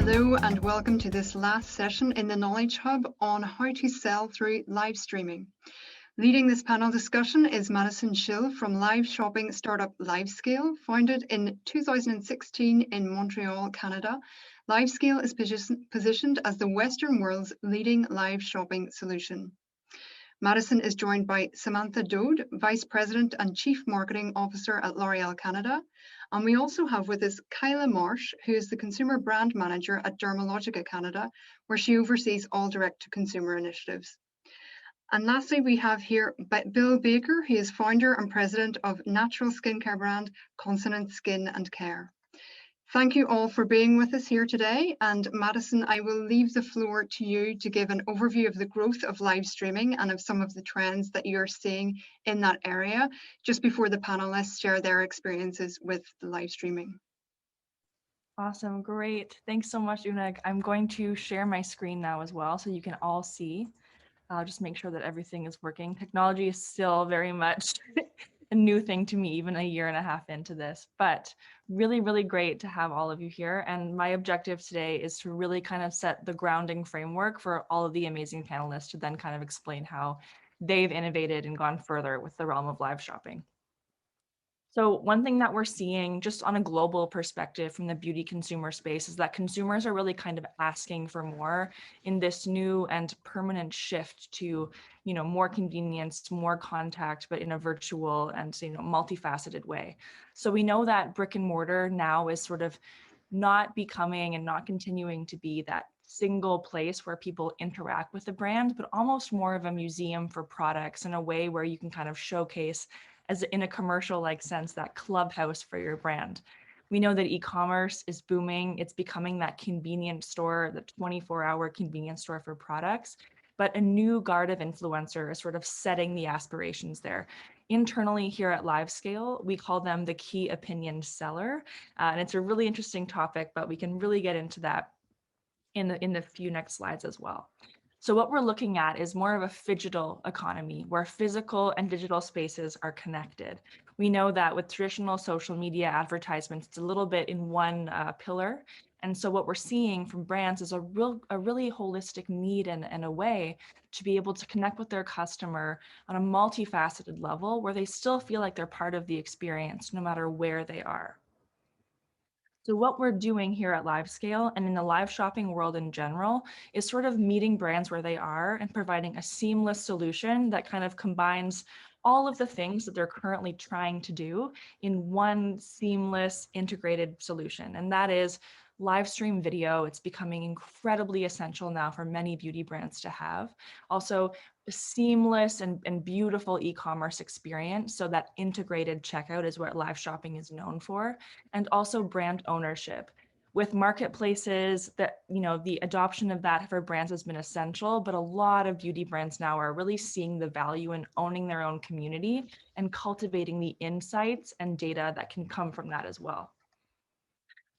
Hello and welcome to this last session in the Knowledge Hub on how to sell through live streaming. Leading this panel discussion is Madison Schill from live shopping startup Livescale, founded in 2016 in Montreal, Canada. Livescale is positioned as the Western world's leading live shopping solution. Madison is joined by Samantha Dode, Vice President and Chief Marketing Officer at L'Oréal Canada. And we also have with us Kyla Marsh, who is the Consumer Brand Manager at Dermalogica Canada, where she oversees all direct-to-consumer initiatives. And lastly, we have here Bill Baker, who is founder and president of natural skincare brand Consonant Skin and Care. Thank you all for being with us here today. And Madison, I will leave the floor to you to give an overview of the growth of live streaming and of some of the trends that you're seeing in that area, just before the panelists share their experiences with the live streaming. Awesome, great. Thanks so much, Unag. I'm going to share my screen now as well so you can all see. I'll just make sure that everything is working. Technology is still very much a new thing to me, even a year and a half into this, but really, really great to have all of you here. And my objective today is to really kind of set the grounding framework for all of the amazing panelists to then kind of explain how they've innovated and gone further with the realm of live shopping. So one thing that we're seeing just on a global perspective from the beauty consumer space is that consumers are really kind of asking for more in this new and permanent shift to, more convenience, more contact, but in a virtual and, multifaceted way. So we know that brick and mortar now is sort of not becoming and not continuing to be that single place where people interact with the brand, but almost more of a museum for products in a way where you can kind of showcase, as in a commercial-like sense, that clubhouse for your brand. We know that e-commerce is booming. It's becoming that convenience store, the 24-hour convenience store for products. But a new guard of influencer is sort of setting the aspirations there. Internally here at Livescale, we call them the key opinion seller. And it's a really interesting topic, but we can really get into that in the few next slides as well. So what we're looking at is more of a phygital economy where physical and digital spaces are connected. We know that with traditional social media advertisements, it's a little bit in one pillar. And so what we're seeing from brands is a really holistic need and a way to be able to connect with their customer on a multifaceted level where they still feel like they're part of the experience no matter where they are. So what we're doing here at Livescale and in the live shopping world in general is sort of meeting brands where they are and providing a seamless solution that kind of combines all of the things that they're currently trying to do in one seamless integrated solution. And that is live stream video. It's becoming incredibly essential now for many beauty brands to have. Also, a seamless and beautiful e-commerce experience. So that integrated checkout is what live shopping is known for. And also brand ownership. With marketplaces, that the adoption of that for brands has been essential, but a lot of beauty brands now are really seeing the value in owning their own community and cultivating the insights and data that can come from that as well.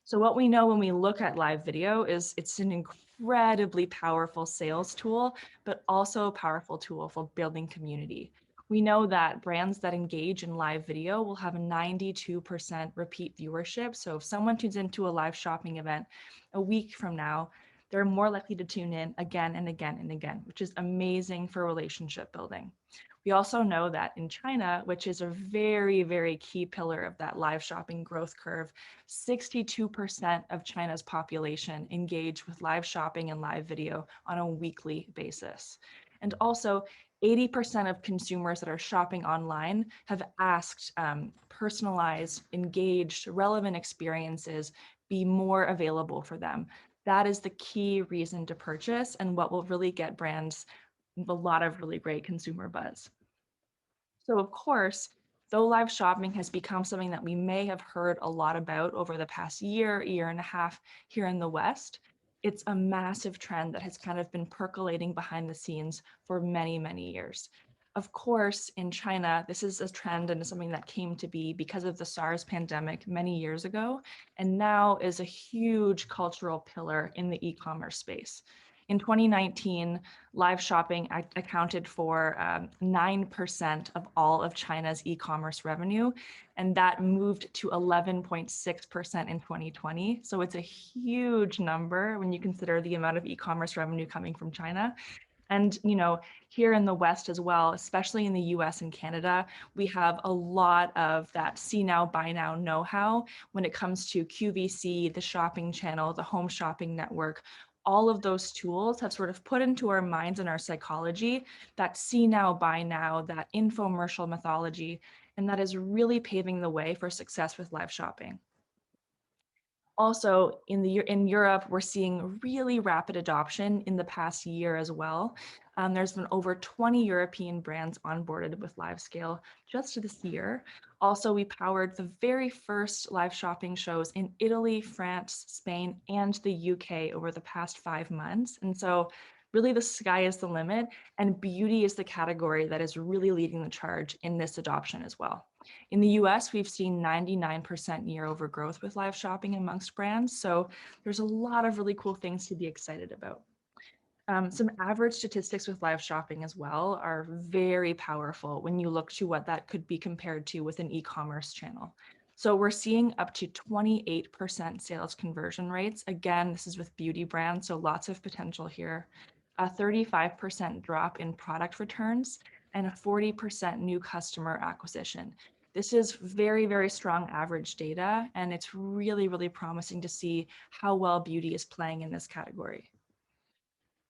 So what we know when we look at live video is it's an incredibly powerful sales tool, but also a powerful tool for building community. We know that brands that engage in live video will have a 92% repeat viewership. So if someone tunes into a live shopping event a week from now, they're more likely to tune in again and again and again, which is amazing for relationship building. We also know that in China, which is a very, very key pillar of that live shopping growth curve, 62% of China's population engage with live shopping and live video on a weekly basis. And also 80% of consumers that are shopping online have asked personalized, engaged, relevant experiences be more available for them. That is the key reason to purchase and what will really get brands a lot of really great consumer buzz. So of course, though live shopping has become something that we may have heard a lot about over the past year and a half here in the West, it's a massive trend that has kind of been percolating behind the scenes for many, many years. Of course, in China, this is a trend and something that came to be because of the SARS pandemic many years ago, and now is a huge cultural pillar in the e-commerce space. In 2019, live shopping accounted for 9% of all of China's e-commerce revenue, and that moved to 11.6% in 2020. So it's a huge number when you consider the amount of e-commerce revenue coming from China. And here in the West as well, especially in the US and Canada, we have a lot of that see now, buy now know-how when it comes to QVC, the shopping channel, the home shopping network. All of those tools have sort of put into our minds and our psychology that see now, buy now, that infomercial mythology, and that is really paving the way for success with live shopping. Also, in Europe, we're seeing really rapid adoption in the past year as well. There's been over 20 European brands onboarded with LiveScale just this year. Also, we powered the very first live shopping shows in Italy, France, Spain, and the UK over the past 5 months. And so really the sky is the limit, and beauty is the category that is really leading the charge in this adoption as well. In the US, we've seen 99% year-over growth with live shopping amongst brands. So there's a lot of really cool things to be excited about. Some average statistics with live shopping as well are very powerful when you look to what that could be compared to with an e-commerce channel. So we're seeing up to 28% sales conversion rates. Again, this is with beauty brands, so lots of potential here. A 35% drop in product returns and a 40% new customer acquisition. This is very, very strong average data, and it's really, really promising to see how well beauty is playing in this category.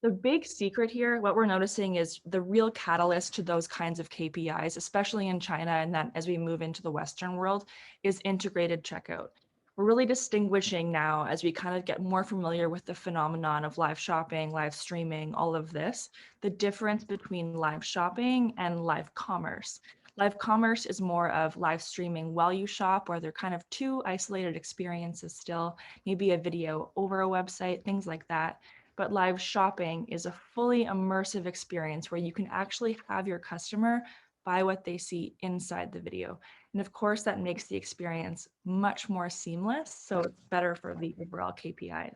The big secret here, what we're noticing is the real catalyst to those kinds of KPIs, especially in China, and then as we move into the Western world, is integrated checkout. We're really distinguishing now as we kind of get more familiar with the phenomenon of live shopping, live streaming, all of this, the difference between live shopping and live commerce. Live commerce is more of live streaming while you shop, where they're kind of two isolated experiences still, maybe a video over a website, things like that. But live shopping is a fully immersive experience where you can actually have your customer buy what they see inside the video. And of course, that makes the experience much more seamless, so it's better for the overall KPIs.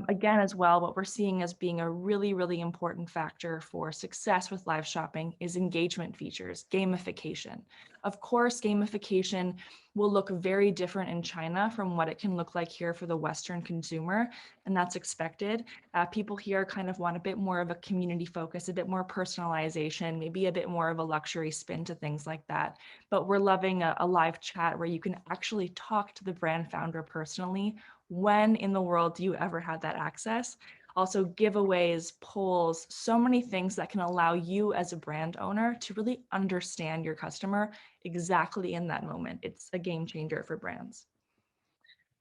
Again, as well, what we're seeing as being a really, really important factor for success with live shopping is engagement features, gamification. Of course, gamification will look very different in China from what it can look like here for the Western consumer, and that's expected. People here kind of want a bit more of a community focus, a bit more personalization, maybe a bit more of a luxury spin to things like that. But we're loving a live chat where you can actually talk to the brand founder personally. When in the world do you ever have that access? Also giveaways, polls, so many things that can allow you as a brand owner to really understand your customer exactly in that moment. It's a game changer for brands.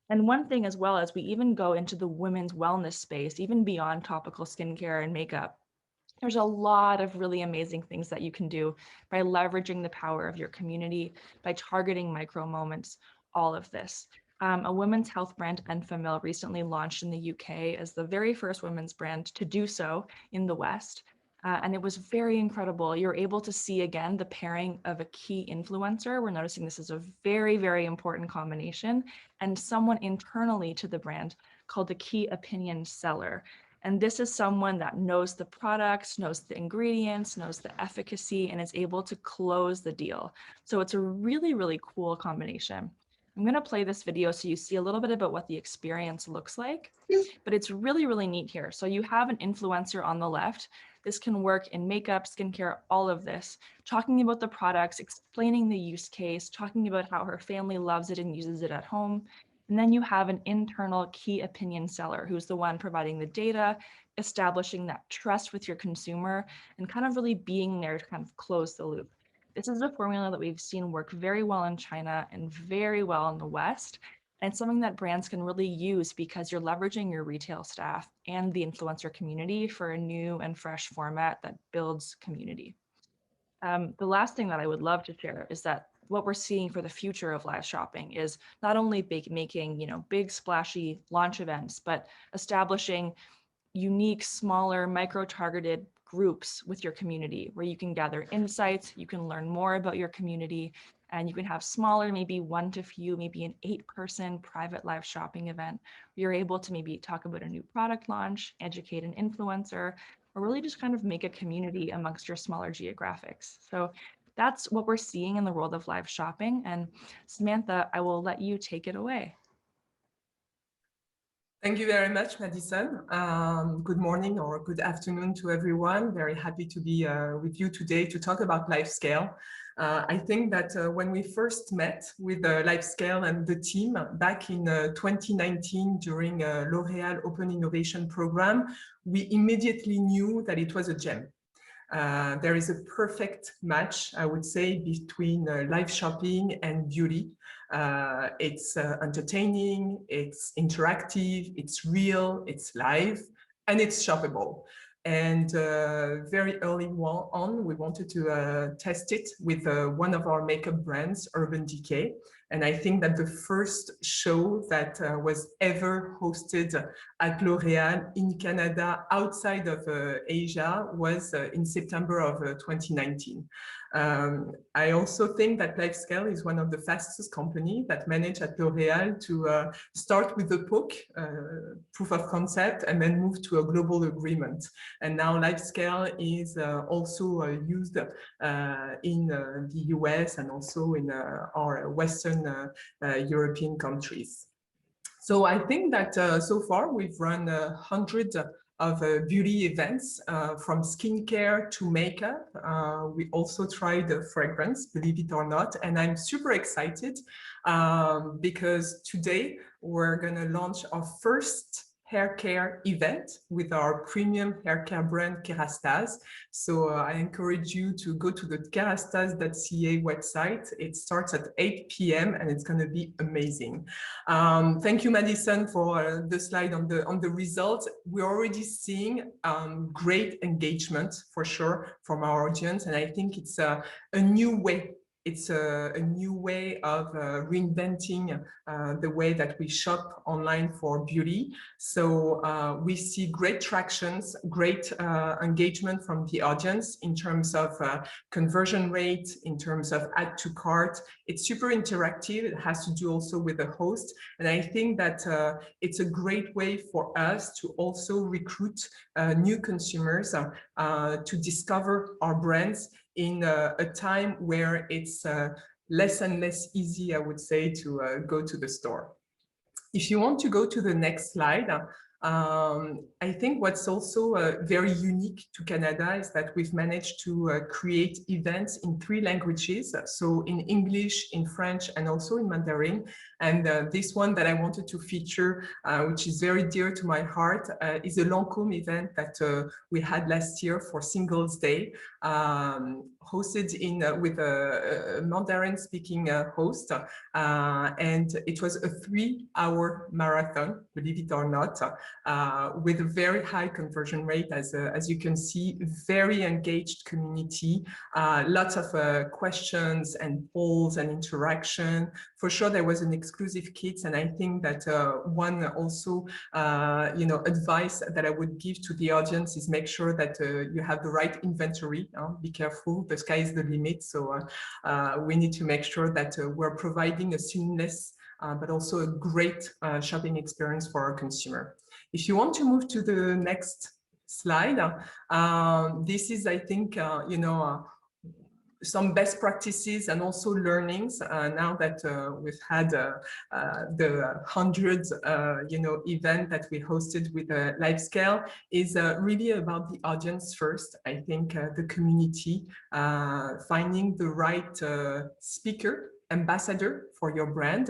And one thing as well, as we even go into the women's wellness space, even beyond topical skincare and makeup, there's a lot of really amazing things that you can do by leveraging the power of your community, by targeting micro moments, all of this. A women's health brand, Enfamil, recently launched in the UK as the very first women's brand to do so in the West. And it was very incredible. You're able to see again the pairing of a key influencer. We're noticing this is a very, very important combination, and someone internally to the brand called the key opinion seller. And this is someone that knows the products, knows the ingredients, knows the efficacy, and is able to close the deal. So it's a really, really cool combination. I'm going to play this video so you see a little bit about what the experience looks like, but it's really, really neat here. So you have an influencer on the left. This can work in makeup, skincare, all of this, talking about the products, explaining the use case, talking about how her family loves it and uses it at home. And then you have an internal key opinion seller who's the one providing the data, establishing that trust with your consumer, and kind of really being there to kind of close the loop. This is a formula that we've seen work very well in China and very well in the West. And it's something that brands can really use because you're leveraging your retail staff and the influencer community for a new and fresh format that builds community. The last thing that I would love to share is that what we're seeing for the future of live shopping is not only making big splashy launch events, but establishing unique, smaller, micro-targeted groups with your community where you can gather insights, you can learn more about your community, And you can have smaller, maybe 1 to few, maybe an 8-person private live shopping event. You're able to maybe talk about a new product launch, educate an influencer, or really just kind of make a community amongst your smaller geographics. So that's what we're seeing in the world of live shopping. And Samantha, I will let you take it away. Thank you very much, Madison. Good morning or good afternoon to everyone. Very happy to be with you today to talk about LiveScale. I think that when we first met with LiveScale and the team back in 2019 during L'Oréal Open Innovation Program, we immediately knew that it was a gem. There is a perfect match, I would say, between live shopping and beauty. It's entertaining, it's interactive, it's real, it's live, and it's shoppable. And very early on, we wanted to test it with one of our makeup brands, Urban Decay. And I think that the first show that was ever hosted at L'Oréal in Canada outside of Asia was in September of 2019. I also think that LiveScale is one of the fastest companies that managed at L'Oréal to start with the POC, proof of concept, and then move to a global agreement. And now LiveScale is also used in the US and also in our Western European countries. So I think that so far we've run hundreds of beauty events from skincare to makeup. We also tried fragrance, believe it or not, and I'm super excited because today we're going to launch our first hair care event with our premium hair care brand Kerastase. So I encourage you to go to the kerastase.ca website. It starts at 8 p.m. and it's going to be amazing. Thank you, Madison, for the slide on the results. We're already seeing great engagement for sure from our audience, and I think it's a new way. It's a new way of reinventing the way that we shop online for beauty. So we see great tractions, great engagement from the audience in terms of conversion rate, in terms of add to cart. It's super interactive. It has to do also with the host. And I think that it's a great way for us to also recruit new consumers to discover our brands in a time where it's less and less easy, I would say, to go to the store. If you want to go to the next slide, I think what's also very unique to Canada is that we've managed to create events in 3 languages, so in English, in French, and also in Mandarin. And this one that I wanted to feature, which is very dear to my heart, is a Lancôme event that we had last year for Singles Day, hosted with a Mandarin-speaking host. And it was a 3-hour marathon, believe it or not, with a very high conversion rate, as you can see, very engaged community, lots of questions and polls and interaction. For sure, there was an exclusive kit, and I think that one also, advice that I would give to the audience is make sure that you have the right inventory. Be careful, the sky is the limit. So we need to make sure that we're providing a seamless but also a great shopping experience for our consumer. If you want to move to the next slide, this is, I think, some best practices and also learnings now that we've had the hundreds, event that we hosted with LiveScale is really about the audience first. I think the community, finding the right speaker, ambassador for your brand,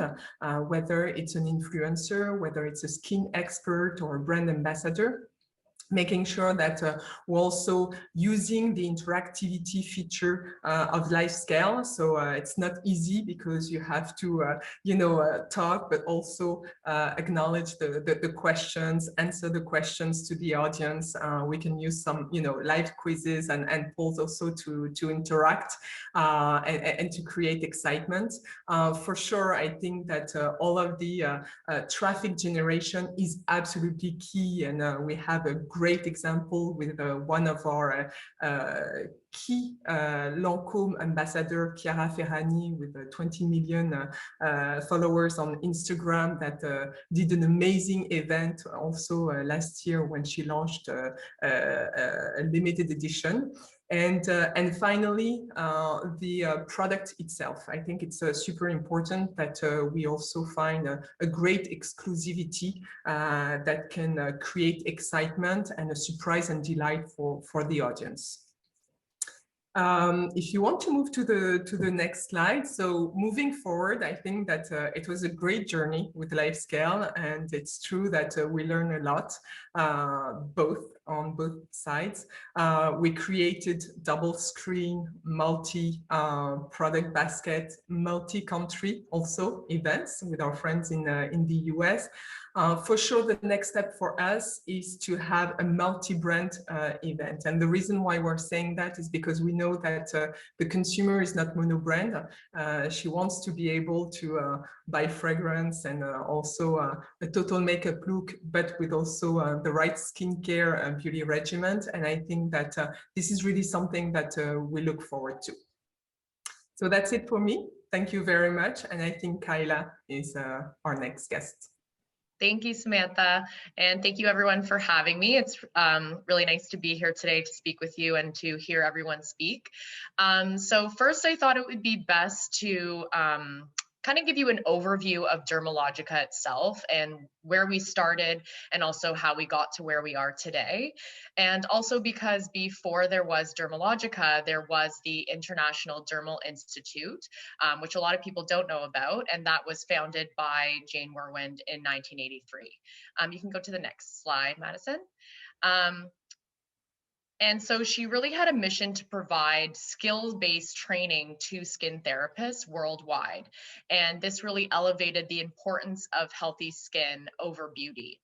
whether it's an influencer, whether it's a skin expert or a brand ambassador. Making sure that we're also using the interactivity feature of LiveScale. So it's not easy because you have to, talk, but also acknowledge the questions, answer the questions to the audience. We can use some, live quizzes and polls also to interact and to create excitement. For sure, I think that all of the traffic generation is absolutely key, and we have a great example with one of our key Lancôme ambassador, Chiara Ferragni, with 20 million followers on Instagram, that did an amazing event also last year when she launched a limited edition. And finally, the product itself. I think it's super important that we also find a great exclusivity that can create excitement and a surprise and delight for the audience. If you want to move to the next slide. So moving forward, I think that it was a great journey with LiveScale, and it's true that we learn a lot, on both sides. We created double screen, multi product basket, multi-country also events with our friends in the US. For sure, the next step for us is to have a multi-brand event. And the reason why we're saying that is because we know that the consumer is not mono-brand. She wants to be able to buy fragrance and also a total makeup look, but with also the right skincare and beauty regimen. And I think that this is really something that we look forward to. So that's it for me. Thank you very much. And I think Kyla is our next guest. Thank you, Samantha, and thank you everyone for having me. It's really nice to be here today to speak with you and to hear everyone speak. So first, I thought it would be best to kind of give you an overview of Dermalogica itself and where we started, and also how we got to where we are today. And also because before there was Dermalogica, there was the International Dermal Institute, which a lot of people don't know about, and that was founded by Jane Werwind in 1983. You can go to the next slide, Madison. And so she really had a mission to provide skill-based training to skin therapists worldwide. And this really elevated the importance of healthy skin over beauty.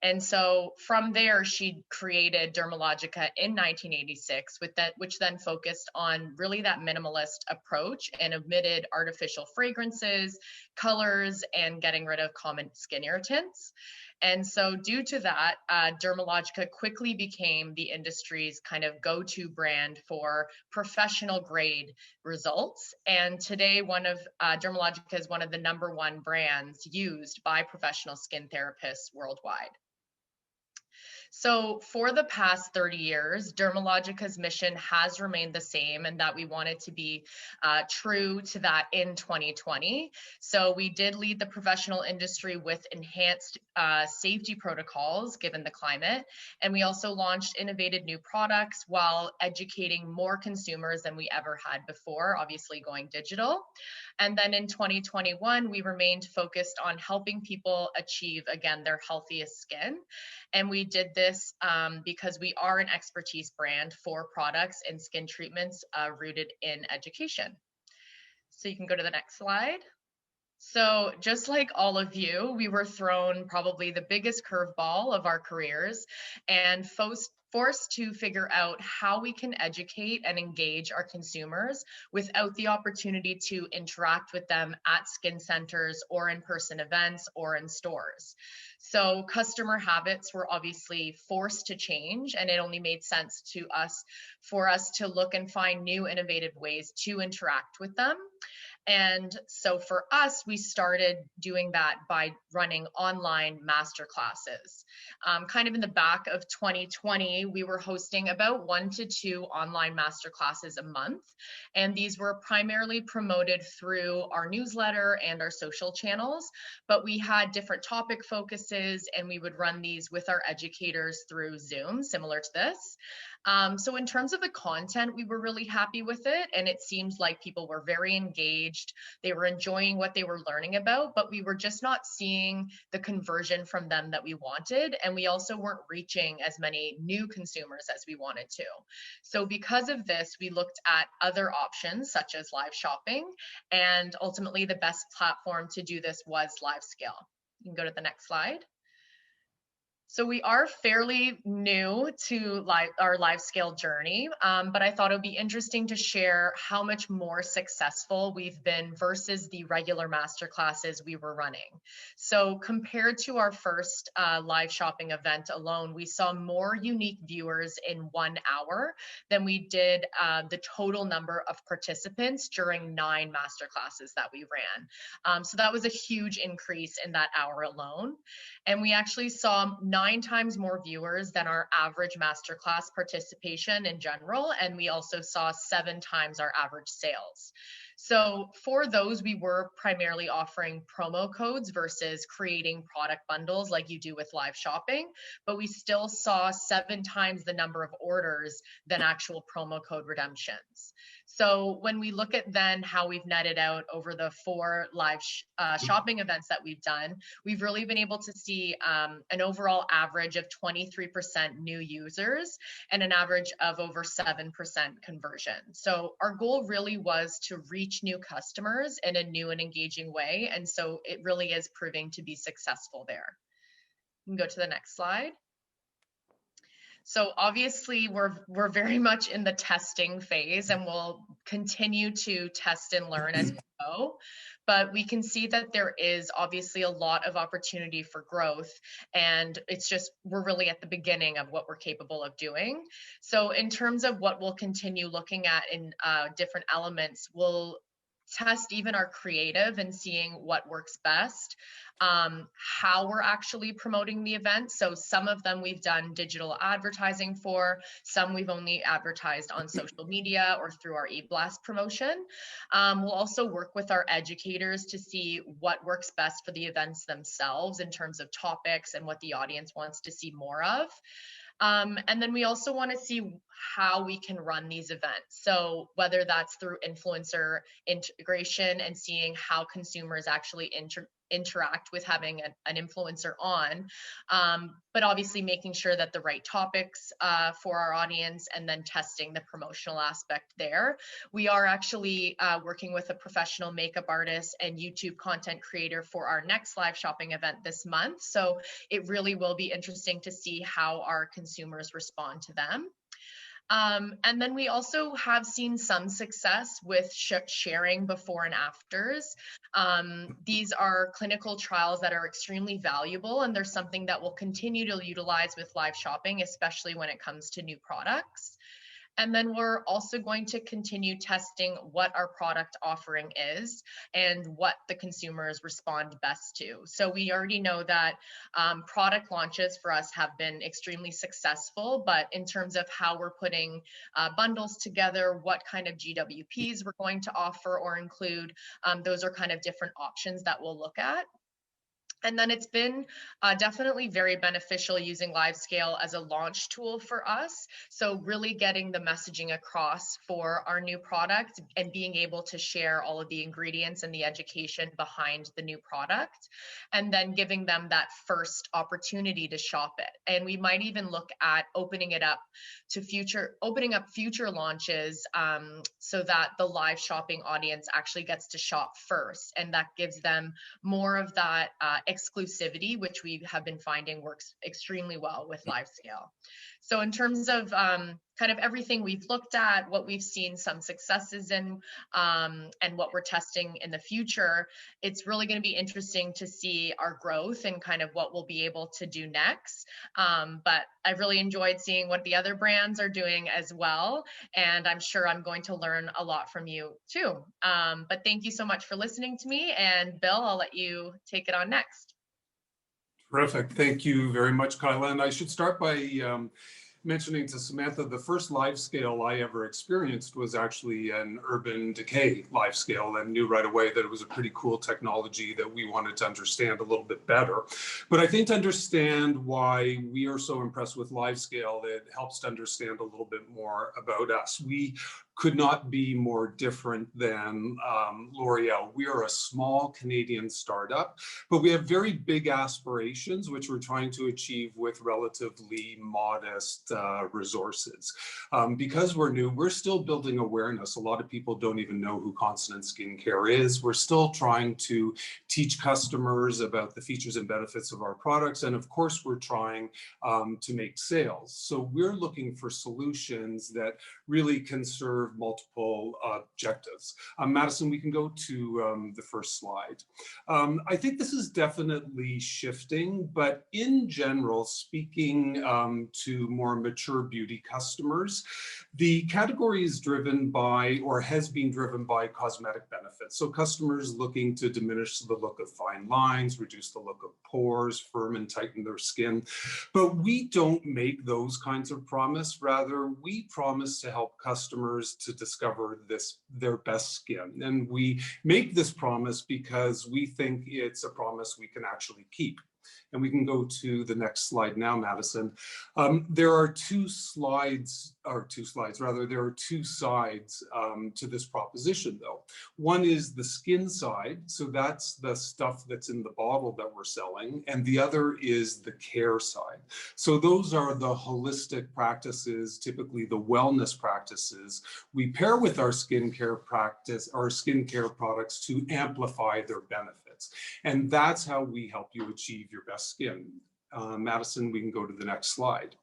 And so from there, she created Dermalogica in 1986, which then focused on really that minimalist approach and omitted artificial fragrances, colors, and getting rid of common skin irritants. And so due to that, Dermalogica quickly became the industry's kind of go-to brand for professional grade results. And today, Dermalogica is one of the #1 brands used by professional skin therapists worldwide. So for the past 30 years, Dermalogica's mission has remained the same, and that we wanted to be true to that in 2020. So we did lead the professional industry with enhanced safety protocols given the climate. And we also launched innovative new products while educating more consumers than we ever had before, obviously going digital. And then in 2021, we remained focused on helping people achieve, again, their healthiest skin. And we did this because we are an expertise brand for products and skin treatments rooted in education. So you can go to the next slide. So just like all of you, we were thrown probably the biggest curveball of our careers and forced to figure out how we can educate and engage our consumers without the opportunity to interact with them at skin centers or in-person events or in stores. So customer habits were obviously forced to change, and it only made sense for us to look and find new innovative ways to interact with them. And so for us, we started doing that by running online masterclasses. Kind of in the back of 2020, we were hosting about 1 to 2 online masterclasses a month. And these were primarily promoted through our newsletter and our social channels, but we had different topic focuses, and we would run these with our educators through Zoom, similar to this. So in terms of the content, we were really happy with it, and it seems like people were very engaged. They were enjoying what they were learning about, but we were just not seeing the conversion from them that we wanted, and we also weren't reaching as many new consumers as we wanted to. So because of this, we looked at other options such as live shopping, and ultimately the best platform to do this was LiveScale. You can go to the next slide. So we are fairly new to our live scale journey, but I thought it would be interesting to share how much more successful we've been versus the regular master classes we were running. So compared to our first live shopping event alone, we saw more unique viewers in 1 hour than we did the total number of participants during 9 master classes that we ran. So that was a huge increase in that hour alone. And we actually saw 9 times more viewers than our average masterclass participation in general. And we also saw 7 times our average sales. So for those, we were primarily offering promo codes versus creating product bundles like you do with live shopping, but we still saw 7 times the number of orders than actual promo code redemptions. So when we look at then how we've netted out over the 4 live shopping events that we've done, we've really been able to see an overall average of 23% new users and an average of over 7% conversion. So our goal really was to reach new customers in a new and engaging way. And so it really is proving to be successful there. You can go to the next slide. So obviously we're very much in the testing phase, and we'll continue to test and learn as we go. But we can see that there is obviously a lot of opportunity for growth, and it's just we're really at the beginning of what we're capable of doing. So in terms of what we'll continue looking at in different elements, we'll test even our creative and seeing what works best, how we're actually promoting the event. So some of them we've done digital advertising for, some we've only advertised on social media or through our e-blast promotion. We'll also work with our educators to see what works best for the events themselves in terms of topics and what the audience wants to see more of. And then we also want to see how we can run these events. So whether that's through influencer integration and seeing how consumers actually interact with having an influencer on, but obviously making sure that the right topics for our audience, and then testing the promotional aspect there. We are actually working with a professional makeup artist and YouTube content creator for our next live shopping event this month. So it really will be interesting to see how our consumers respond to them. And then we also have seen some success with sharing before and afters. These are clinical trials that are extremely valuable, and they're something that we'll continue to utilize with live shopping, especially when it comes to new products. And then we're also going to continue testing what our product offering is and what the consumers respond best to. So we already know that product launches for us have been extremely successful, but in terms of how we're putting bundles together, what kind of GWPs we're going to offer or include, those are kind of different options that we'll look at. And then it's been definitely very beneficial using LiveScale as a launch tool for us. So really getting the messaging across for our new product and being able to share all of the ingredients and the education behind the new product, and then giving them that first opportunity to shop it. And we might even look at opening it up to future launches, so that the live shopping audience actually gets to shop first, and that gives them more of that exclusivity, which we have been finding works extremely well with LiveScale. So in terms of kind of everything we've looked at, what we've seen some successes in, and what we're testing in the future, it's really going to be interesting to see our growth and kind of what we'll be able to do next. But I've really enjoyed seeing what the other brands are doing as well, and I'm sure I'm going to learn a lot from you too. But thank you so much for listening to me, and Bill, I'll let you take it on next. Terrific. Thank you very much, Kyla. And I should start by mentioning to Samantha, the first live scale I ever experienced was actually an Urban Decay live scale, and knew right away that it was a pretty cool technology that we wanted to understand a little bit better. But I think to understand why we are so impressed with live scale, it helps to understand a little bit more about us. We could not be more different than L'Oreal. We are a small Canadian startup, but we have very big aspirations, which we're trying to achieve with relatively modest resources. Because we're new, we're still building awareness. A lot of people don't even know who Consonant Skincare is. We're still trying to teach customers about the features and benefits of our products. And of course, we're trying to make sales. So we're looking for solutions that really can serve multiple objectives. Madison, we can go to the first slide. I think this is definitely shifting, but in general, speaking to more mature beauty customers, the category is driven by, or has been driven by, cosmetic benefits. So customers looking to diminish the look of fine lines, reduce the look of pores, firm and tighten their skin. But we don't make those kinds of promise. Rather, we promise to help customers to discover their best skin. And we make this promise because we think it's a promise we can actually keep. And we can go to the next slide now, Madison. There are two sides to this proposition, though. One is the skin side, so that's the stuff that's in the bottle that we're selling, and the other is the care side. So those are the holistic practices, typically the wellness practices we pair with our skincare practice, our skincare products, to amplify their benefits. And that's how we help you achieve your best skin. Madison, we can go to the next slide.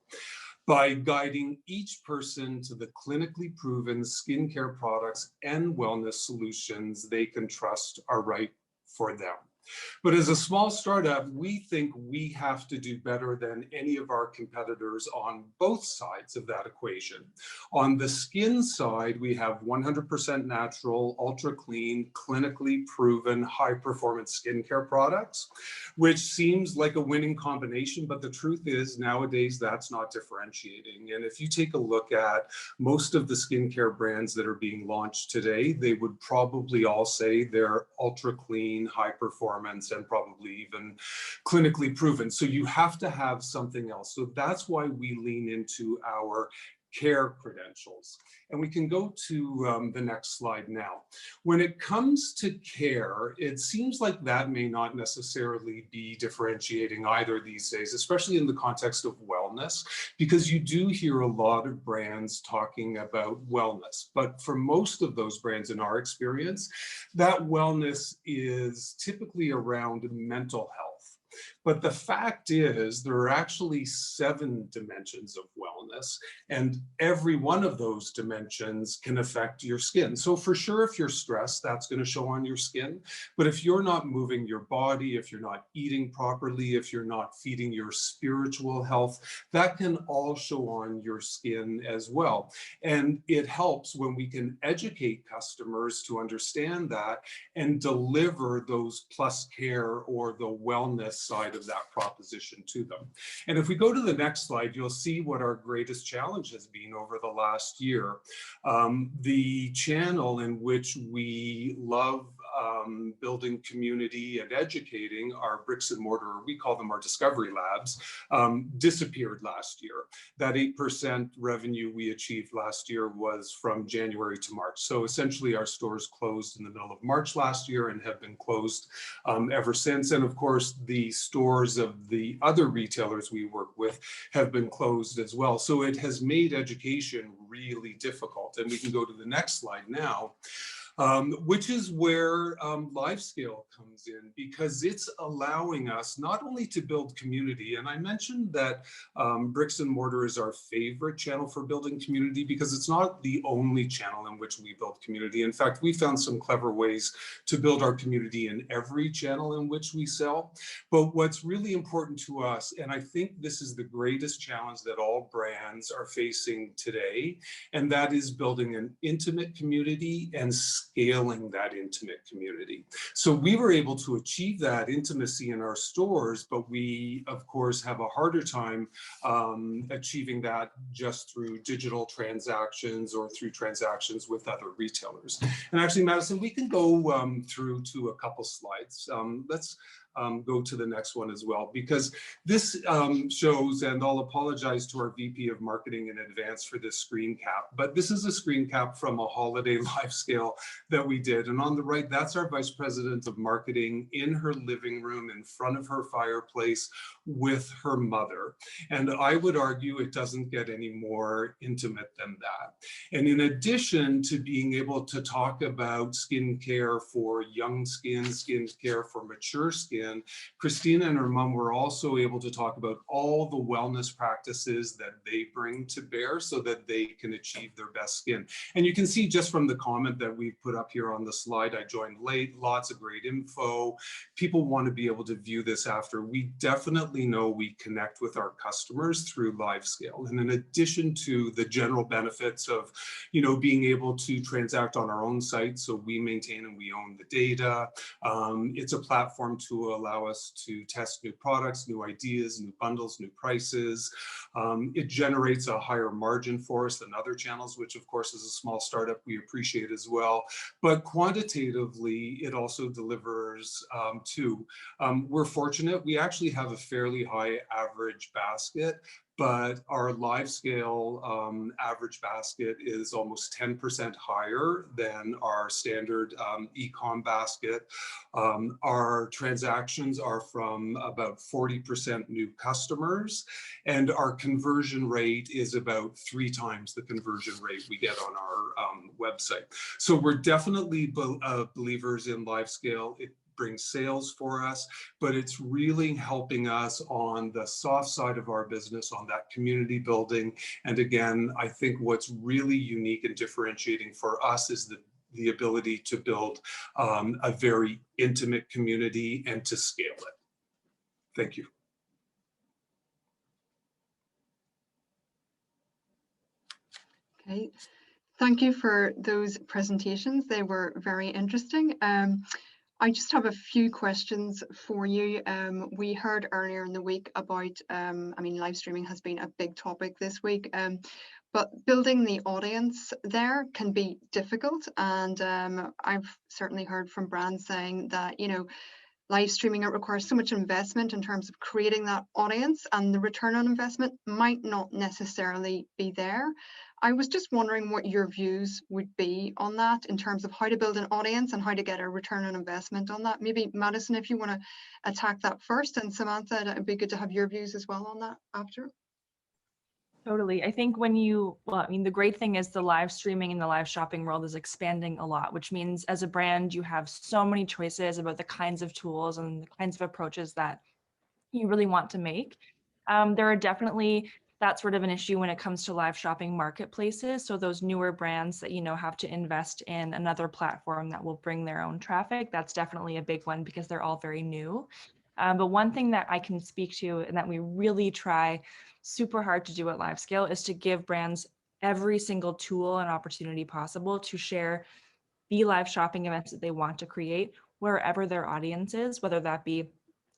By guiding each person to the clinically proven skincare products and wellness solutions they can trust are right for them. But as a small startup, we think we have to do better than any of our competitors on both sides of that equation. On the skin side, we have 100% natural, ultra clean, clinically proven, high performance skincare products, which seems like a winning combination, but the truth is nowadays that's not differentiating. And if you take a look at most of the skincare brands that are being launched today, they would probably all say they're ultra clean, high performance, and probably even clinically proven. So you have to have something else. So that's why we lean into our care credentials. And we can go to the next slide now. When it comes to care, it seems like that may not necessarily be differentiating either these days, especially in the context of wellness, because you do hear a lot of brands talking about wellness. But for most of those brands, in our experience, that wellness is typically around mental health. But the fact is, there are actually 7 dimensions of wellness, and every one of those dimensions can affect your skin. So for sure, if you're stressed, that's going to show on your skin. But if you're not moving your body, if you're not eating properly, if you're not feeding your spiritual health, that can all show on your skin as well. And it helps when we can educate customers to understand that and deliver those plus care or the wellness side of that proposition to them. And if we go to the next slide, you'll see what our greatest challenge has been over the last year. The channel in which we love building community and educating, our bricks and mortar, we call them our discovery labs, disappeared last year. That 8% revenue we achieved last year was from January to March. So essentially our stores closed in the middle of March last year and have been closed ever since. And of course, the stores of the other retailers we work with have been closed as well. So it has made education really difficult. And we can go to the next slide now. Which is where LiveScale comes in, because it's allowing us not only to build community, and I mentioned that bricks and mortar is our favorite channel for building community because it's not the only channel in which we build community. In fact, we found some clever ways to build our community in every channel in which we sell. But what's really important to us, and I think this is the greatest challenge that all brands are facing today, and that is building an intimate community and scaling that intimate community. So we were able to achieve that intimacy in our stores, but we, of course, have a harder time achieving that just through digital transactions or through transactions with other retailers. And actually, Madison, we can go through to a couple slides. Let's go to the next one as well, because this shows, and I'll apologize to our VP of Marketing in advance for this screen cap, but this is a screen cap from a holiday live scale that we did. And on the right, that's our Vice President of Marketing in her living room in front of her fireplace with her mother. And I would argue it doesn't get any more intimate than that. And in addition to being able to talk about skincare for young skin, skincare for mature skin, Christina and her mom were also able to talk about all the wellness practices that they bring to bear so that they can achieve their best skin. And you can see just from the comment that we've put up here on the slide, I joined late, lots of great info. People want to be able to view this after. We definitely know we connect with our customers through LiveScale. And in addition to the general benefits of, being able to transact on our own site, so we maintain and we own the data. It's a platform to allow us to test new products, new ideas, new bundles, new prices. It generates a higher margin for us than other channels, which of course is a small startup we appreciate as well. But quantitatively, it also delivers too. We're fortunate, we actually have a fairly high average basket, but our LiveScale average basket is almost 10% higher than our standard e-com basket. Our transactions are from about 40% new customers, and our conversion rate is about 3 times the conversion rate we get on our website. So we're definitely believers in LiveScale. It brings sales for us, but it's really helping us on the soft side of our business, on that community building. And again, I think what's really unique and differentiating for us is the ability to build a very intimate community and to scale it. Thank you. Okay, thank you for those presentations. They were very interesting. I just have a few questions for you. We heard earlier in the week about, live streaming has been a big topic this week, but building the audience there can be difficult. And I've certainly heard from brands saying that, live streaming, it requires so much investment in terms of creating that audience, and the return on investment might not necessarily be there. I was just wondering what your views would be on that in terms of how to build an audience and how to get a return on investment on that. Maybe Madison, if you want to attack that first, and Samantha, it'd be good to have your views as well on that after. Totally. I think the great thing is the live streaming and the live shopping world is expanding a lot, which means as a brand, you have so many choices about the kinds of tools and the kinds of approaches that you really want to make. There are definitely that sort of an issue when it comes to live shopping marketplaces. So those newer brands that, have to invest in another platform that will bring their own traffic, that's definitely a big one because they're all very new. But one thing that I can speak to and that we really try super hard to do at LiveScale is to give brands every single tool and opportunity possible to share the live shopping events that they want to create wherever their audience is, whether that be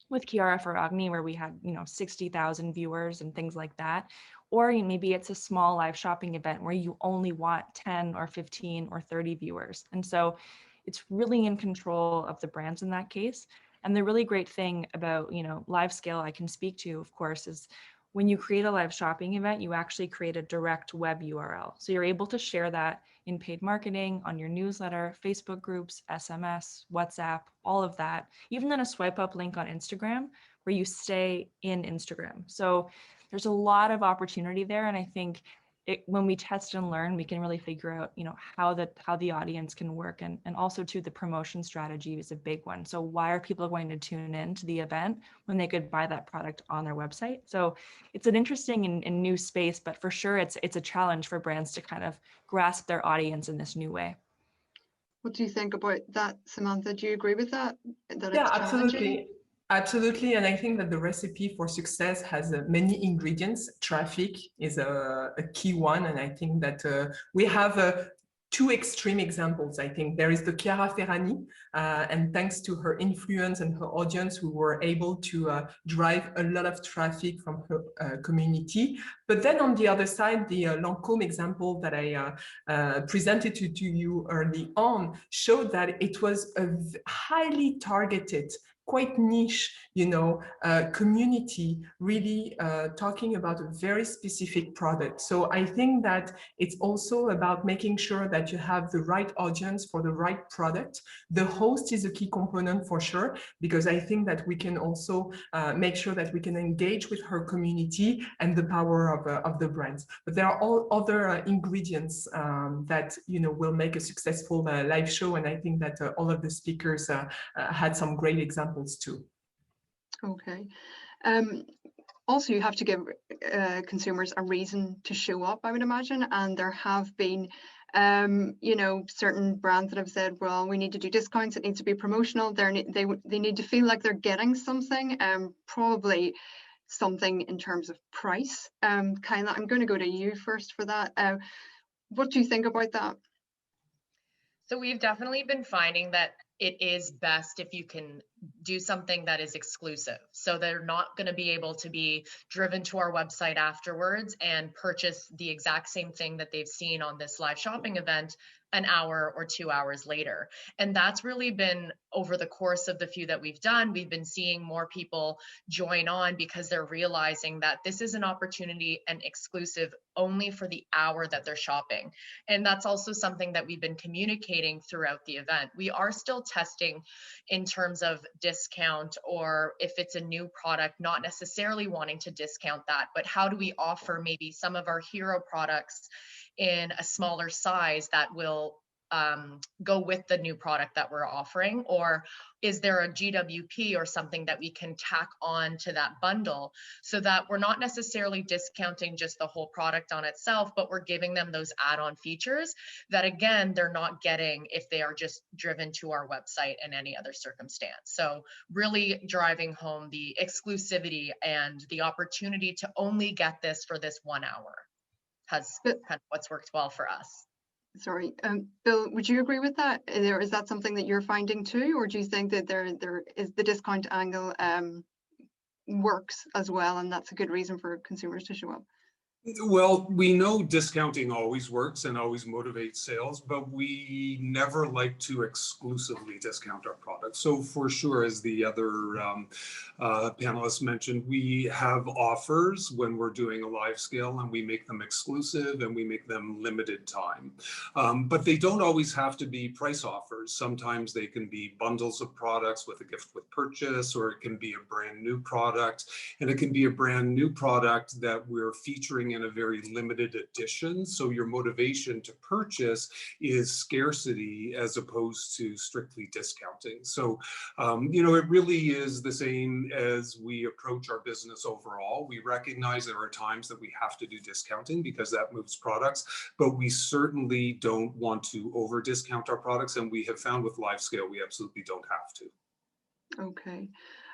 with Chiara Ferragni, where we had 60,000 viewers and things like that, or maybe it's a small live shopping event where you only want 10 or 15 or 30 viewers. And so it's really in control of the brands in that case. And the really great thing about LiveScale I can speak to, of course, is when you create a live shopping event, you actually create a direct web URL. So you're able to share that in paid marketing, on your newsletter, Facebook groups, SMS, WhatsApp, all of that, even then a swipe up link on Instagram where you stay in Instagram. So there's a lot of opportunity there. And I think when we test and learn, we can really figure out, how the audience can work. And also too, the promotion strategy is a big one. So why are people going to tune in to the event when they could buy that product on their website? So it's an interesting and new space, but for sure it's a challenge for brands to kind of grasp their audience in this new way. What do you think about that, Samantha? Do you agree with that? Yeah, absolutely. Absolutely. And I think that the recipe for success has many ingredients. Traffic is a key one. And I think that we have 2 extreme examples. I think there is the Chiara Ferragni, and thanks to her influence and her audience, we were able to drive a lot of traffic from her community. But then on the other side, the Lancôme example that I presented to you early on showed that it was a highly targeted quite niche, community, really talking about a very specific product. So I think that it's also about making sure that you have the right audience for the right product. The host is a key component for sure, because I think that we can also make sure that we can engage with her community and the power of the brands. But there are all other ingredients that will make a successful live show, and I think that all of the speakers had some great examples too. Okay. Also, you have to give consumers a reason to show up, I would imagine, and there have been certain brands that have said, well, we need to do discounts, it needs to be promotional, they need to feel like they're getting something, probably something in terms of price. Kyla, I'm going to go to you first for that. What do you think about that? So we've definitely been finding that it is best if you can do something that is exclusive. So they're not going to be able to be driven to our website afterwards and purchase the exact same thing that they've seen on this live shopping event an hour or 2 hours later. And that's really been, over the course of the few that we've done, we've been seeing more people join on because they're realizing that this is an opportunity and exclusive only for the hour that they're shopping. And that's also something that we've been communicating throughout the event. We are still testing in terms of discount, or if it's a new product, not necessarily wanting to discount that, but how do we offer maybe some of our hero products in a smaller size that will go with the new product that we're offering? Or is there a GWP or something that we can tack on to that bundle so that we're not necessarily discounting just the whole product on itself, but we're giving them those add-on features that, again, they're not getting if they are just driven to our website in any other circumstance. So really driving home the exclusivity and the opportunity to only get this for this 1 hour has kind of what's worked well for us. Sorry, Bill, would you agree with that? Is that something that you're finding too, or do you think that there is the discount angle works as well, and that's a good reason for consumers to show up? Well, we know discounting always works and always motivates sales, but we never like to exclusively discount our products. So for sure, as the other panelists mentioned, we have offers when we're doing a live scale, and we make them exclusive and we make them limited time. But they don't always have to be price offers. Sometimes they can be bundles of products with a gift with purchase, or it can be a brand new product, and it can be a brand new product that we're featuring in a very limited edition. So your motivation to purchase is scarcity as opposed to strictly discounting. So, it really is the same as we approach our business overall. We recognize there are times that we have to do discounting because that moves products, but we certainly don't want to over discount our products. And we have found with live scale, we absolutely don't have to. Okay.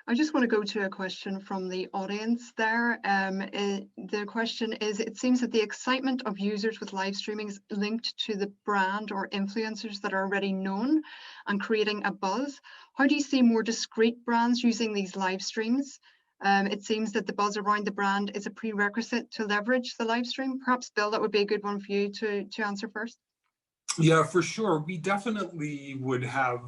I just want to go to a question from the audience there. The question is, it seems that the excitement of users with live streaming is linked to the brand or influencers that are already known and creating a buzz. How do you see more discreet brands using these live streams? It seems that the buzz around the brand is a prerequisite to leverage the live stream. Perhaps, Bill, that would be a good one for you to answer first. Yeah, for sure. We definitely would have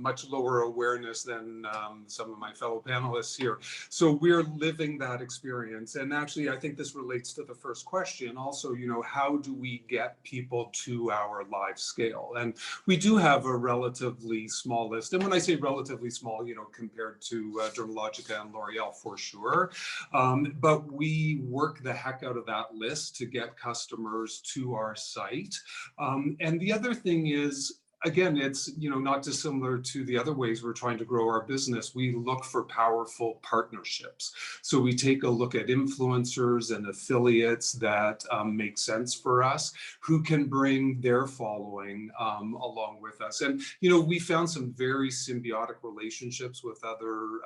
much lower awareness than some of my fellow panelists here. So we're living that experience. And actually, I think this relates to the first question. Also, how do we get people to our live scale? And we do have a relatively small list. And when I say relatively small, compared to Dermalogica and L'Oreal, for sure. But we work the heck out of that list to get customers to our site. And the other thing is, again, it's not dissimilar to the other ways we're trying to grow our business. We look for powerful partnerships. So we take a look at influencers and affiliates that make sense for us, who can bring their following along with us. And we found some very symbiotic relationships with other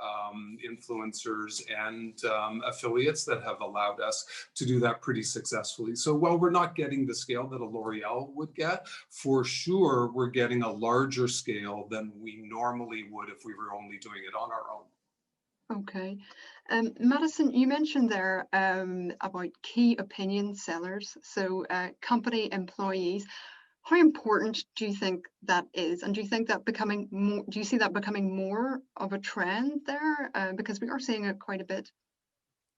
influencers and affiliates that have allowed us to do that pretty successfully. So while we're not getting the scale that a L'Oreal would get, for sure we're getting a larger scale than we normally would if we were only doing it on our own. Okay. Madison, you mentioned there about key opinion sellers, so company employees. How important do you think that is? And do you think that becoming more, do you see that becoming more of a trend there? Because we are seeing it quite a bit.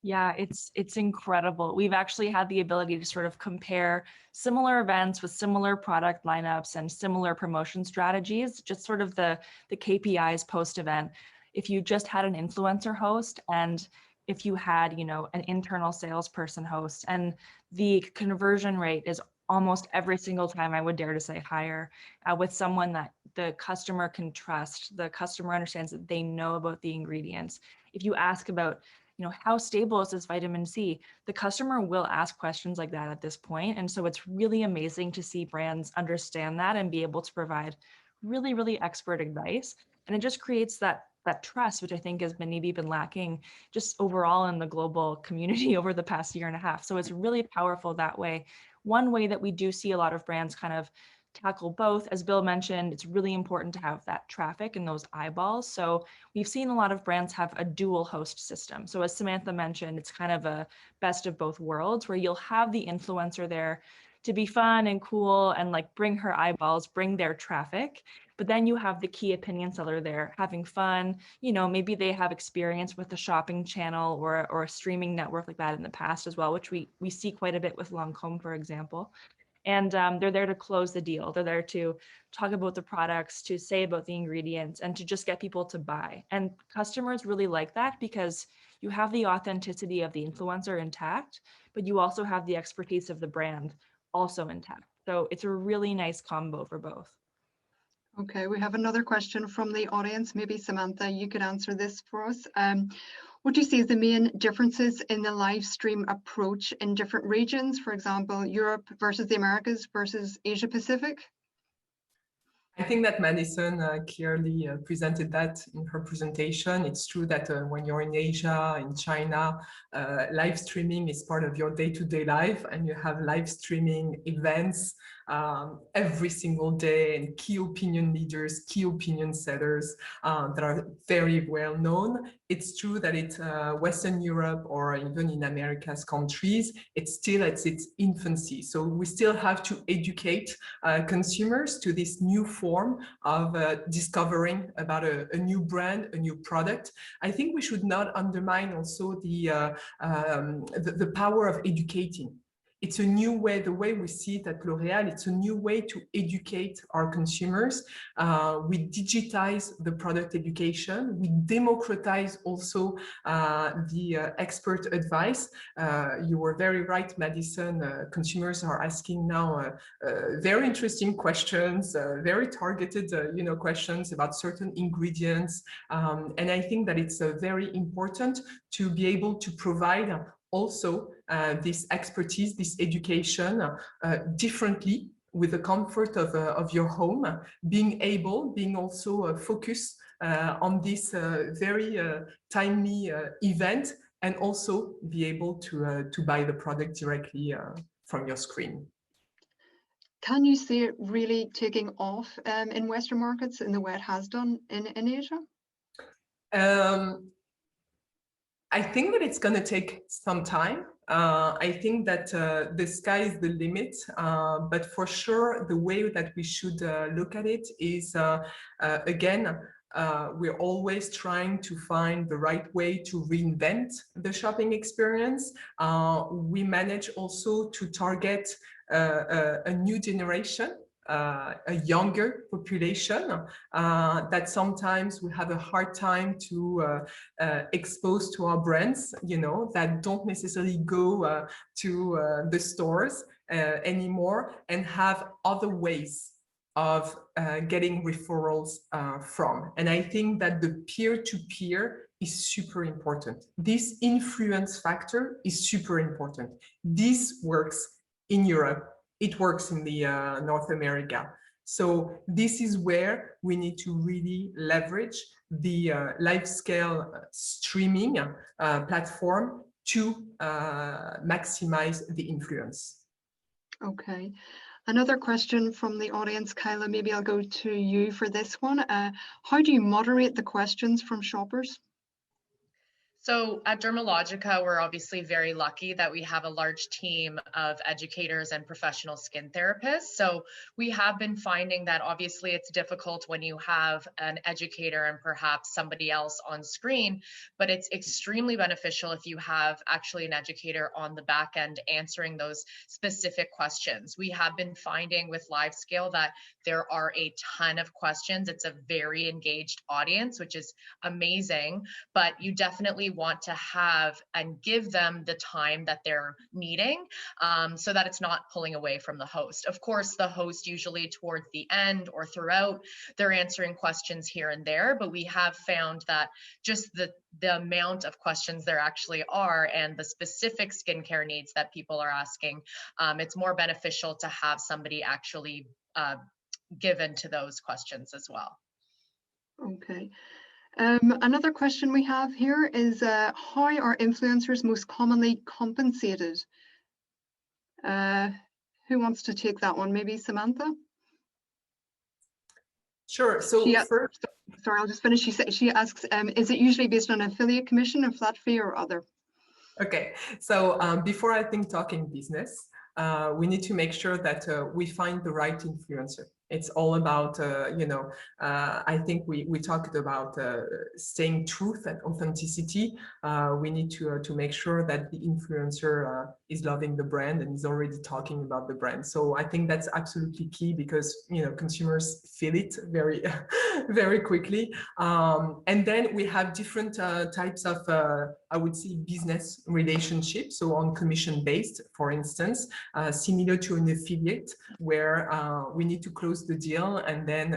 Yeah, it's incredible. We've actually had the ability to sort of compare similar events with similar product lineups and similar promotion strategies, just sort of the KPIs post-event. If you just had an influencer host and if you had, you know, an internal salesperson host, and the conversion rate is almost every single time, I would dare to say, higher with someone that the customer can trust, the customer understands that they know about the ingredients. If you ask about, you know, how stable is this vitamin C? The customer will ask questions like that at this point. And so it's really amazing to see brands understand that and be able to provide really, really expert advice. And it just creates that trust, which I think has been maybe been lacking just overall in the global community over the past year and a half. So it's really powerful that way. One way that we do see a lot of brands kind of tackle both, as Bill mentioned, it's really important to have that traffic and those eyeballs. So we've seen a lot of brands have a dual host system. So as Samantha mentioned, it's kind of a best of both worlds where you'll have the influencer there to be fun and cool and like bring her eyeballs, bring their traffic. But then you have the key opinion seller there having fun. You know, maybe they have experience with a shopping channel or a streaming network like that in the past as well, which we see quite a bit with Lancôme, for example. And they're there to close the deal. They're there to talk about the products, to say about the ingredients, and to just get people to buy. And customers really like that because you have the authenticity of the influencer intact, but you also have the expertise of the brand also intact. So it's a really nice combo for both. Okay, we have another question from the audience. Maybe Samantha, you could answer this for us. What do you see as the main differences in the live stream approach in different regions? For example, Europe versus the Americas versus Asia Pacific? I think that Madison clearly presented that in her presentation. It's true that when you're in Asia, in China, live streaming is part of your day-to-day life, and you have live streaming events every single day, and key opinion leaders, key opinion setters that are very well known. It's true that it's Western Europe or even in America's countries, it's still at its infancy. So we still have to educate consumers to this new form of discovering about a new brand, a new product. I think we should not undermine also the power of educating. It's a new way, the way we see it at L'Oréal, it's a new way to educate our consumers. We digitize the product education. We democratize also the expert advice. You were very right, Madison. Consumers are asking now very interesting questions, very targeted questions about certain ingredients. And I think that it's very important to be able to provide also this expertise, this education differently with the comfort of your home, being also focused on this very timely event, and also be able to buy the product directly from your screen. Can you see it really taking off in Western markets in the way it has done in Asia? I think that it's going to take some time. I think that the sky is the limit, but for sure, the way that we should look at it is, again, we're always trying to find the right way to reinvent the shopping experience. We manage also to target a new generation, a younger population that sometimes we have a hard time to expose to our brands, that don't necessarily go to the stores anymore, and have other ways of getting referrals from. And I think that the peer-to-peer is super important. This influence factor is super important. This works in Europe. It works in the North America. So this is where we need to really leverage the live scale streaming platform to maximize the influence. Okay. Another question from the audience, Kyla, maybe I'll go to you for this one. How do you moderate the questions from shoppers? So at Dermalogica, we're obviously very lucky that we have a large team of educators and professional skin therapists. So we have been finding that obviously it's difficult when you have an educator and perhaps somebody else on screen, but it's extremely beneficial if you have actually an educator on the back end answering those specific questions. We have been finding with LiveScale that there are a ton of questions. It's a very engaged audience, which is amazing, but you definitely want to have and give them the time that they're needing, so that it's not pulling away from the host. Of course, the host usually towards the end or throughout, they're answering questions here and there, but we have found that just the amount of questions there actually are and the specific skincare needs that people are asking, it's more beneficial to have somebody actually given to those questions as well. Okay. Another question we have here is how are influencers most commonly compensated? Who wants to take that one? Maybe Samantha? Sure. So first, sorry, I'll just finish. She asks, is it usually based on affiliate commission, a flat fee, or other? okay. So before I think talking business, we need to make sure that we find the right influencer. It's all about, I think we talked about staying truth and authenticity. We need to make sure that the influencer is loving the brand and is already talking about the brand. So I think that's absolutely key because, consumers feel it very, very quickly. And then we have different types of, I would say, business relationships. So on commission based, for instance, similar to an affiliate where we need to close the deal and then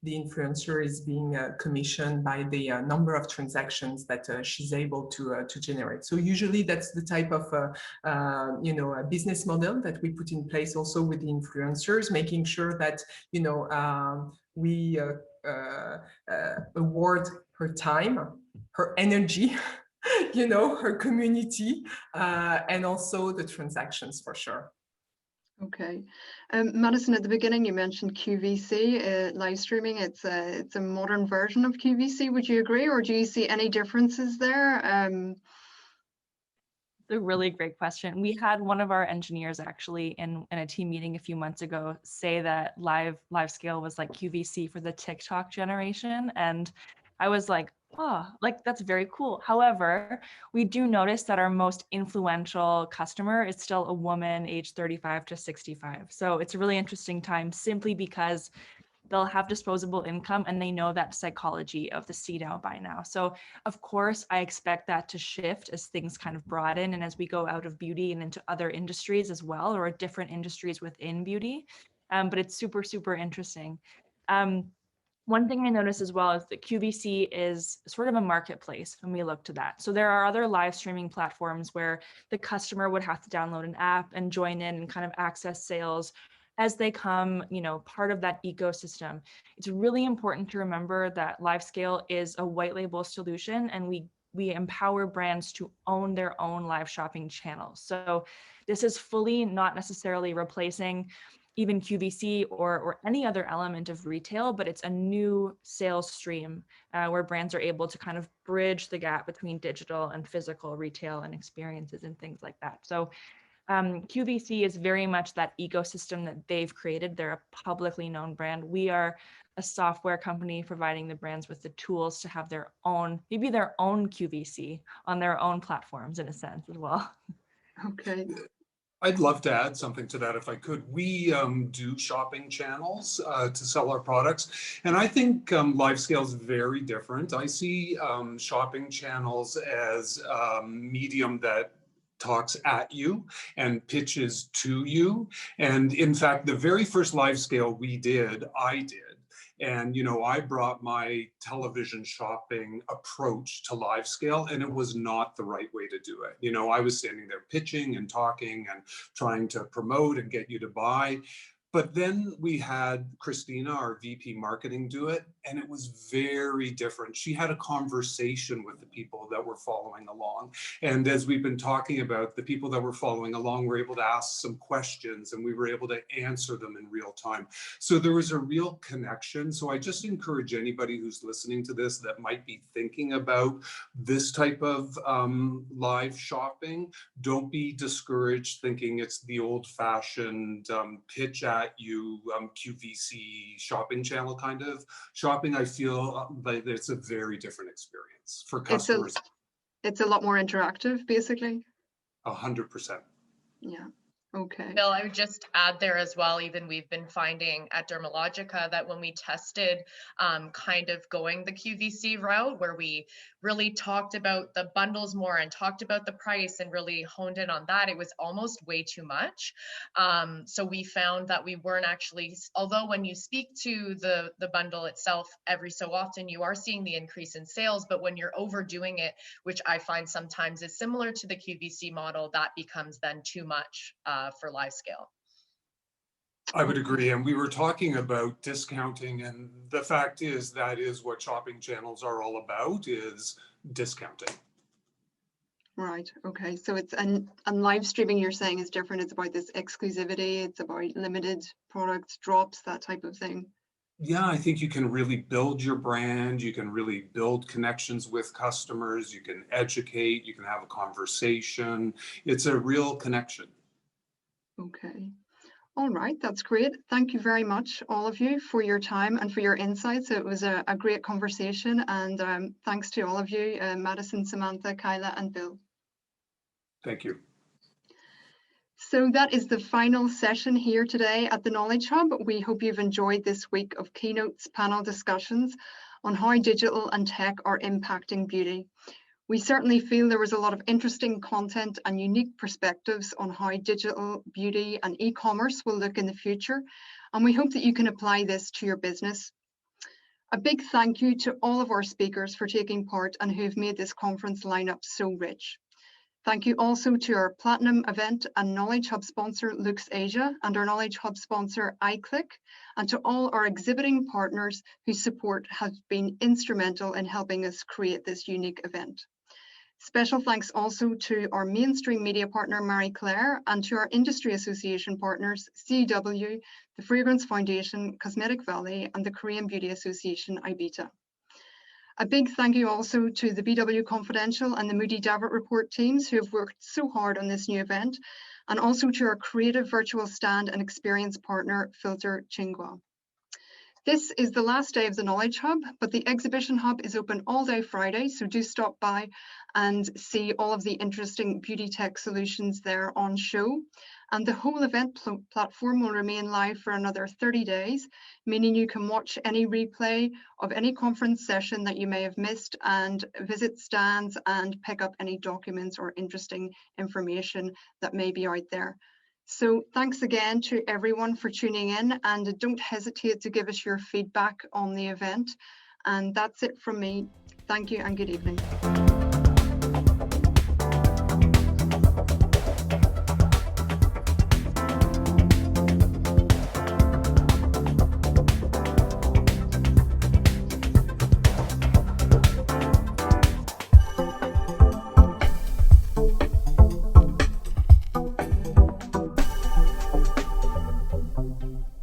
the influencer is being commissioned by the number of transactions that she's able to generate. So usually that's the type of a business model that we put in place also with the influencers, making sure that we award her time, her energy, her community, and also the transactions for sure. Okay. Madison, at the beginning you mentioned QVC, live streaming. It's a modern version of QVC. Would you agree, or do you see any differences there? A really great question. We had one of our engineers actually in a team meeting a few months ago say that LiveScale was like QVC for the TikTok generation. And I was like, oh, like that's very cool. However, we do notice that our most influential customer is still a woman aged 35 to 65. So it's a really interesting time simply because they'll have disposable income and they know that psychology of the see-now buy now. So of course, I expect that to shift as things kind of broaden and as we go out of beauty and into other industries as well, or different industries within beauty. But it's super, super interesting. One thing I noticed as well is that QVC is sort of a marketplace when we look to that. So there are other live streaming platforms where the customer would have to download an app and join in and kind of access sales as they come, part of that ecosystem. It's really important to remember that LiveScale is a white label solution and we empower brands to own their own live shopping channels. So this is fully not necessarily replacing even QVC or any other element of retail, but it's a new sales stream where brands are able to kind of bridge the gap between digital and physical retail and experiences and things like that. So QVC is very much that ecosystem that they've created. They're a publicly known brand. We are a software company providing the brands with the tools to have their own, maybe their own QVC on their own platforms in a sense as well. Okay. I'd love to add something to that if I could. We do shopping channels to sell our products. And I think LiveScale is very different. I see shopping channels as a medium that talks at you and pitches to you. And in fact, the very first LiveScale we did, I did. And, I brought my television shopping approach to LiveScale, and it was not the right way to do it. I was standing there pitching and talking and trying to promote and get you to buy. But then we had Christina, our VP marketing, do it, and it was very different. She had a conversation with the people that were following along. And as we've been talking about, the people that were following along were able to ask some questions and we were able to answer them in real time. So there was a real connection. So I just encourage anybody who's listening to this that might be thinking about this type of live shopping, don't be discouraged thinking it's the old-fashioned pitch at you QVC shopping channel kind of shopping. I feel like it's a very different experience for customers. It's a lot more interactive, basically. 100%. Yeah. Okay. Bill, I would just add there as well, even we've been finding at Dermalogica that when we tested kind of going the QVC route, where we really talked about the bundles more and talked about the price and really honed in on that, it was almost way too much. So we found that we weren't actually, although when you speak to the bundle itself every so often, you are seeing the increase in sales, but when you're overdoing it, which I find sometimes is similar to the QVC model, that becomes then too much for live scale. I would agree. And we were talking about discounting, and the fact is that is what shopping channels are all about, is discounting. Right. Okay. So it's and live streaming, you're saying, is different. It's about this exclusivity. It's about limited products, drops, that type of thing. Yeah, I think you can really build your brand. You can really build connections with customers. You can educate. You can have a conversation. It's a real connection. Okay. All right. That's great. Thank you very much, all of you, for your time and for your insights. It was a great conversation. And thanks to all of you, Madison, Samantha, Kyla, and Bill. Thank you. So that is the final session here today at the Knowledge Hub. We hope you've enjoyed this week of keynotes, panel discussions on how digital and tech are impacting beauty. We certainly feel there was a lot of interesting content and unique perspectives on how digital beauty and e-commerce will look in the future, and we hope that you can apply this to your business. A big thank you to all of our speakers for taking part and who have made this conference lineup so rich. Thank you also to our Platinum event and Knowledge Hub sponsor Lux Asia and our Knowledge Hub sponsor iClick, and to all our exhibiting partners whose support has been instrumental in helping us create this unique event. Special thanks also to our mainstream media partner Marie Claire and to our industry association partners CW, the Fragrance Foundation, Cosmetic Valley, and the Korean Beauty Association IBETA. A big thank you also to the BW Confidential and the Moodie Davitt Report teams who have worked so hard on this new event, and also to our creative virtual stand and experience partner, Filter Tsinghua. This is the last day of the Knowledge Hub, but the Exhibition Hub is open all day Friday, so do stop by and see all of the interesting beauty tech solutions there on show. And the whole event platform will remain live for another 30 days, meaning you can watch any replay of any conference session that you may have missed and visit stands and pick up any documents or interesting information that may be out there. So thanks again to everyone for tuning in, and don't hesitate to give us your feedback on the event. And that's it from me. Thank you and good evening.